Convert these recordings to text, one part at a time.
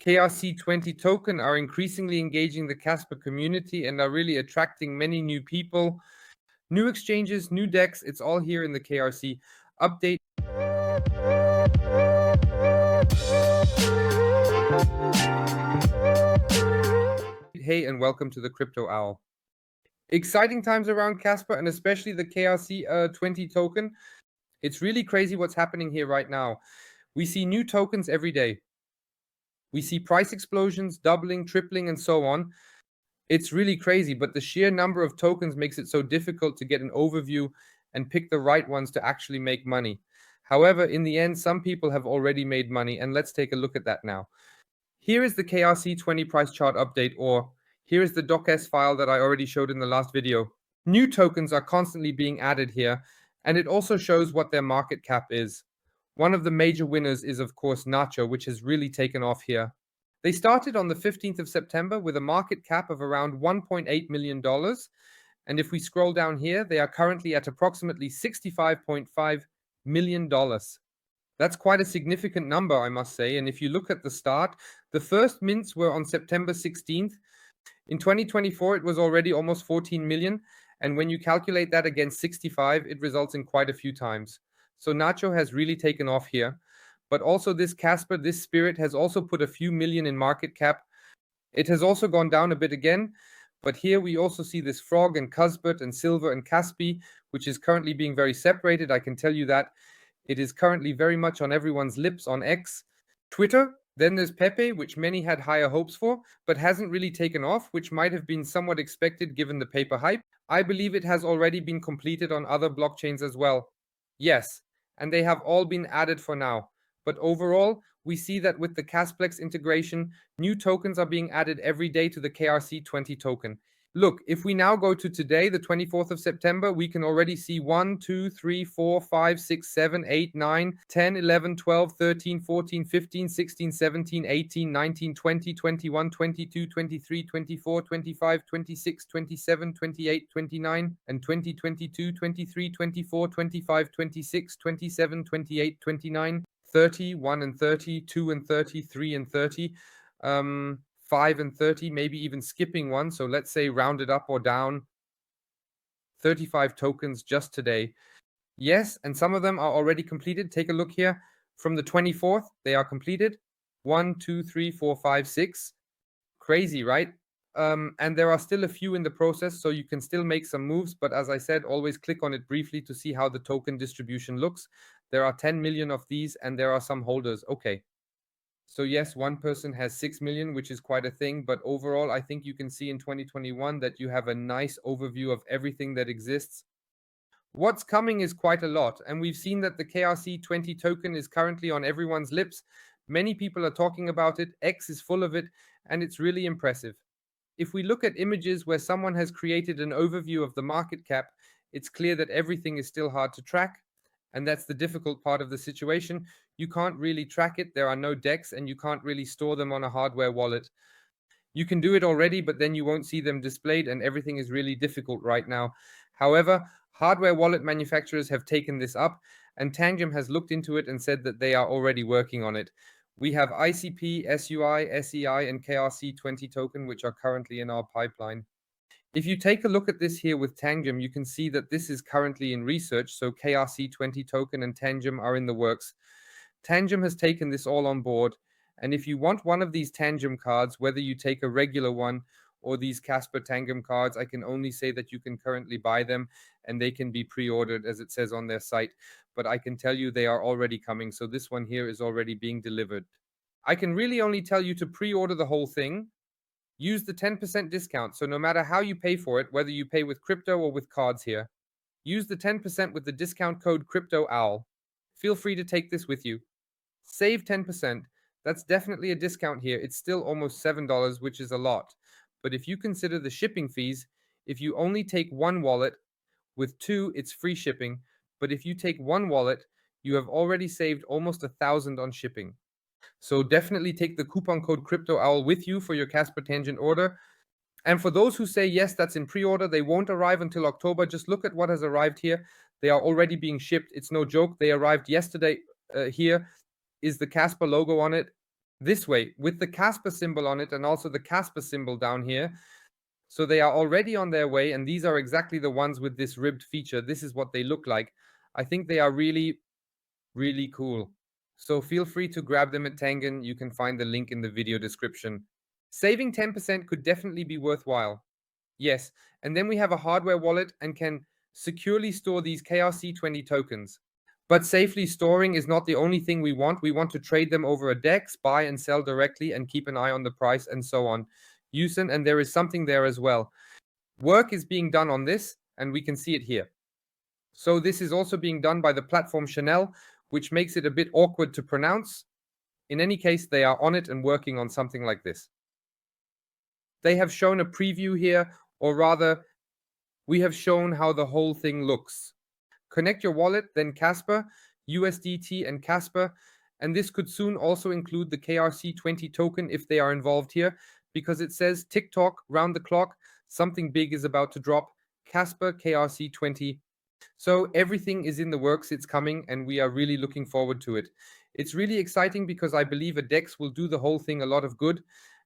KRC20 token are increasingly engaging the Kaspa community and are really attracting many new people, new exchanges, new DEX. It's all here in the KRC update. Hey, and welcome to the Crypto Owl. Exciting times around Kaspa and especially the KRC20 token. It's really crazy what's happening here right now. We see new tokens every day. We see price explosions, doubling, tripling, and so on. It's really crazy, but the sheer number of tokens makes it so difficult to get an overview and pick the right ones to actually make money. However, in the end, some people have already made money, and let's take a look at that now. Here is the KRC20 price chart update, or here is the docx file that I already showed in the last video. New tokens are constantly being added here, and it also shows what their market cap is. One of the major winners is, of course, Nacho, which has really taken off here. They started on the 15th of September with a market cap of around $1.8 million. And if we scroll down here, they are currently at approximately $65.5 million. That's quite a significant number, I must say. And if you look at the start, the first mints were on September 16th. In 2024, it was already almost 14 million. And when you calculate that against 65, it results in quite a few times. So Nacho has really taken off here. But also this Kaspa, this spirit, has also put a few million in market cap. It has also gone down a bit again. But here we also see this frog and Kaspa and silver and Kaspi, which is currently being very separated. I can tell you that. It is currently very much on everyone's lips on X, Twitter. Then there's Pepe, which many had higher hopes for, but hasn't really taken off, which might have been somewhat expected given the paper hype. I believe it has already been completed on other blockchains as well. Yes, and they have all been added for now. But overall, we see that with the Kasplex integration, new tokens are being added every day to the KRC20 token. Look, if we now go to today, the 24th of September, we can already see 1, 2, 3, 4, 5, 6, 7, 8, 9, 10, 11, 12, 13, 14, 15, 16, 17, 18, 19, 20, 21, 22, 23, 24, 25, 26, 27, 28, 29, and 20, 22, 23, 24, 25, 26, 27, 28, 29, 30, 1 and 30, 2 and 30, 3 and 30. 5 and 30, maybe even skipping one. So let's say rounded up or down, 35 tokens just today. Yes, and some of them are already completed. Take a look here. From the 24th, they are completed. 1, 2, 3, 4, 5, 6. Crazy, right? And there are still a few in the process, so you can still make some moves. But as I said, always click on it briefly to see how the token distribution looks. There are 10 million of these, and there are some holders. Okay. So yes, one person has 6 million, which is quite a thing. But overall, I think you can see in 2021 that you have a nice overview of everything that exists. What's coming is quite a lot. And we've seen that the KRC20 token is currently on everyone's lips. Many people are talking about it. X is full of it, and it's really impressive. If we look at images where someone has created an overview of the market cap, it's clear that everything is still hard to track. And that's the difficult part of the situation. You can't really track it. There are no DEX, and you can't really store them on a hardware wallet. You can do it already, but then you won't see them displayed, and everything is really difficult right now. However, hardware wallet manufacturers have taken this up, and Tangem has looked into it and said that they are already working on it. We have ICP, SUI, SEI, and KRC20 token, which are currently in our pipeline. If you take a look at this here with Tangem, you can see that this is currently in research. So KRC20 token and Tangem are in the works. Tangem has taken this all on board. And if you want one of these Tangem cards, whether you take a regular one or these Kaspa Tangem cards, I can only say that you can currently buy them and they can be pre-ordered as it says on their site. But I can tell you they are already coming. So this one here is already being delivered. I can really only tell you to pre-order the whole thing. Use the 10% discount. So no matter how you pay for it, whether you pay with crypto or with cards here, use the 10% with the discount code CryptoOwl. Feel free to take this with you. Save 10%. That's definitely a discount here. It's still almost $7, which is a lot. But if you consider the shipping fees, if you only take one wallet, with 2, it's free shipping. But if you take one wallet, you have already saved almost $1,000 on shipping. So definitely take the coupon code CryptoOwl with you for your Kaspa Tangent order. And for those who say, yes, that's in pre-order, they won't arrive until October, just look at what has arrived here. They are already being shipped. It's no joke. They arrived yesterday. Here is the Kaspa logo on it. this way with the Kaspa symbol on it and also the Kaspa symbol down here. So they are already on their way, and these are exactly the ones with this ribbed feature. This is what they look like. I think they are really, really cool. So feel free to grab them at Tangem. You can find the link in the video description. Saving 10% could definitely be worthwhile. Yes, and then we have a hardware wallet and can securely store these KRC20 tokens. But safely storing is not the only thing we want. We want to trade them over a DEX, buy and sell directly, and keep an eye on the price and so on. Usen, and there is something there as well. Work is being done on this, and we can see it here. So this is also being done by the platform Chanel, which makes it a bit awkward to pronounce. In any case, they are on it and working on something like this. They have shown a preview here, or rather, we have shown how the whole thing looks. Connect your wallet, then Kaspa, USDT and Kaspa, and this could soon also include the KRC20 token if they are involved here, because it says TikTok, round the clock, something big is about to drop, Kaspa KRC20. So everything is in the works, it's coming, and we are really looking forward to it. It's really exciting because I believe a DEX will do the whole thing a lot of good,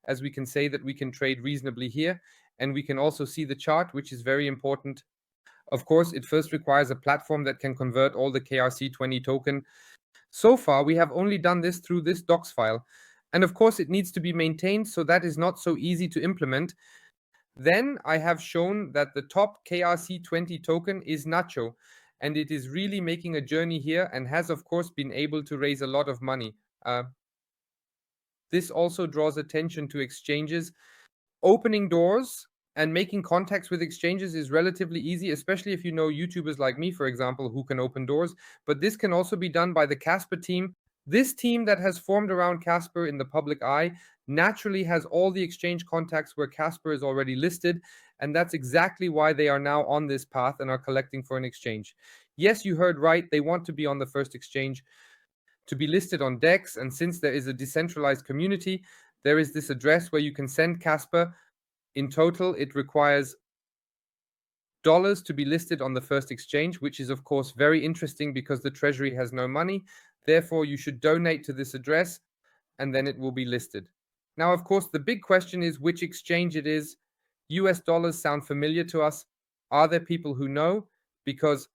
as we can say that we can trade reasonably here, and we can also see the chart, which is very important. Of course, it first requires a platform that can convert all the KRC20 token. So far, we have only done this through this docs file. And of course, it needs to be maintained, so that is not so easy to implement. Then I have shown that the top KRC20 token is Nacho, and it is really making a journey here and has, of course, been able to raise a lot of money. This also draws attention to exchanges. Opening doors and making contacts with exchanges is relatively easy, especially if you know YouTubers like me, for example, who can open doors. But this can also be done by the Kaspa team. This team that has formed around Kaspa in the public eye naturally has all the exchange contacts where Kaspa is already listed, and that's exactly why they are now on this path and are collecting for an exchange. Yes, you heard right, they want to be on the first exchange, to be listed on DEX, and since there is a decentralized community, there is this address where you can send Kaspa. In total, it requires dollars to be listed on the first exchange, which is of course very interesting because the treasury has no money. Therefore, you should donate to this address and then it will be listed. Now, of course, the big question is which exchange it is. US dollars sound familiar to us. Are there people who know? Because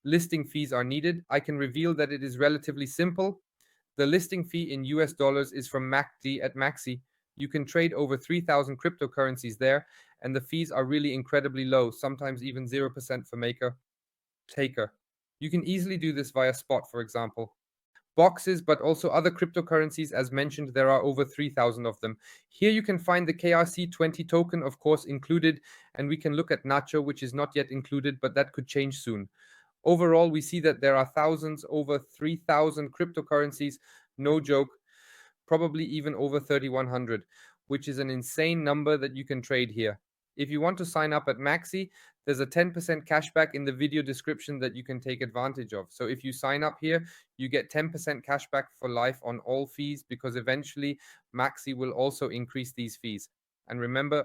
listing fees are needed. I can reveal that it is relatively simple. The listing fee in US dollars is from MACD at Maxi. You can trade over 3,000 cryptocurrencies there, and the fees are really incredibly low, sometimes even 0% for maker, taker. You can easily do this via spot, for example. Boxes, but also other cryptocurrencies, as mentioned, there are over 3,000 of them. Here you can find the KRC20 token, of course, included, and we can look at Nacho, which is not yet included, but that could change soon. Overall, we see that there are thousands, over 3,000 cryptocurrencies, no joke, probably even over 3,100, which is an insane number that you can trade here. If you want to sign up at Maxi, there's a 10% cashback in the video description that you can take advantage of. So if you sign up here, you get 10% cashback for life on all fees, because eventually Maxi will also increase these fees. And remember,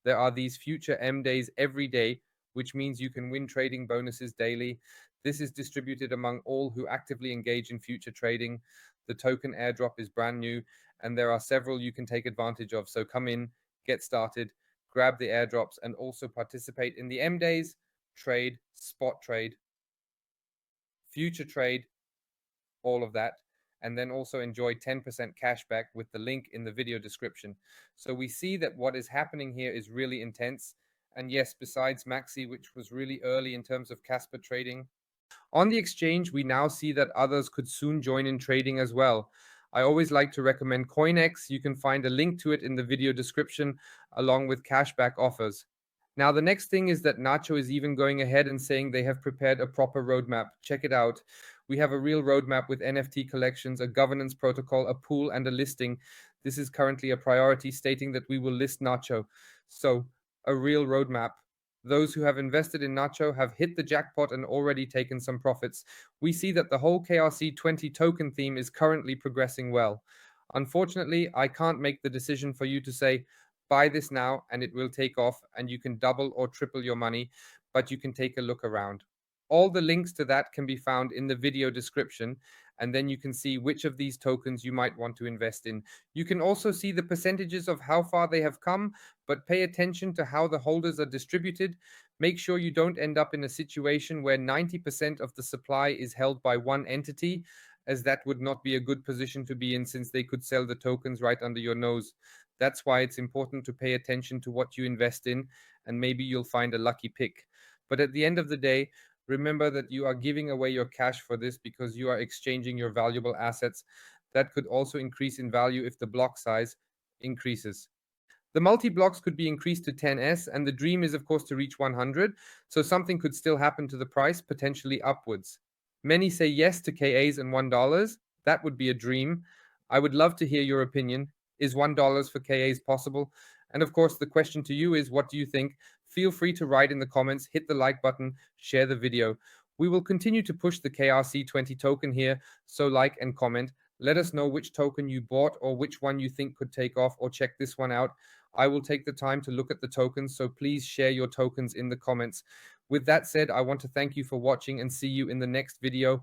there are these future M days every day, which means you can win trading bonuses daily. This is distributed among all who actively engage in future trading. The token airdrop is brand new, and there are several you can take advantage of. So come in, get started, grab the airdrops, and also participate in the M days, trade, spot trade, future trade, all of that. And then also enjoy 10% cashback with the link in the video description. So we see that what is happening here is really intense. And yes, besides Maxi, which was really early in terms of Kaspa trading, on the exchange, we now see that others could soon join in trading as well. I always like to recommend CoinEx. You can find a link to it in the video description, along with cashback offers. Now, the next thing is that Nacho is even going ahead and saying they have prepared a proper roadmap. Check it out. We have a real roadmap with NFT collections, a governance protocol, a pool, and a listing. This is currently a priority, stating that we will list Nacho. So, a real roadmap. Those who have invested in Nacho have hit the jackpot and already taken some profits. We see that the whole KRC20 token theme is currently progressing well. Unfortunately, I can't make the decision for you to say, buy this now and it will take off and you can double or triple your money, but you can take a look around. All the links to that can be found in the video description. and then you can see which of these tokens you might want to invest in. You can also see the percentages of how far they have come, but pay attention to how the holders are distributed. Make sure you don't end up in a situation where 90% of the supply is held by one entity, as that would not be a good position to be in, since they could sell the tokens right under your nose. That's why it's important to pay attention to what you invest in, and maybe you'll find a lucky pick. But at the end of the day, remember that you are giving away your cash for this because you are exchanging your valuable assets. That could also increase in value if the block size increases. The multi-blocks could be increased to 10s, and the dream is, of course, to reach 100, so something could still happen to the price, potentially upwards. Many say yes to KAs and $1. That would be a dream. I would love to hear your opinion. Is $1 for KAs possible? And of course, the question to you is, what do you think? Feel free to write in the comments, hit the like button, share the video. We will continue to push the KRC20 token here, so like and comment. Let us know which token you bought or which one you think could take off, or check this one out. I will take the time to look at the tokens, so please share your tokens in the comments. With that said, I want to thank you for watching and see you in the next video.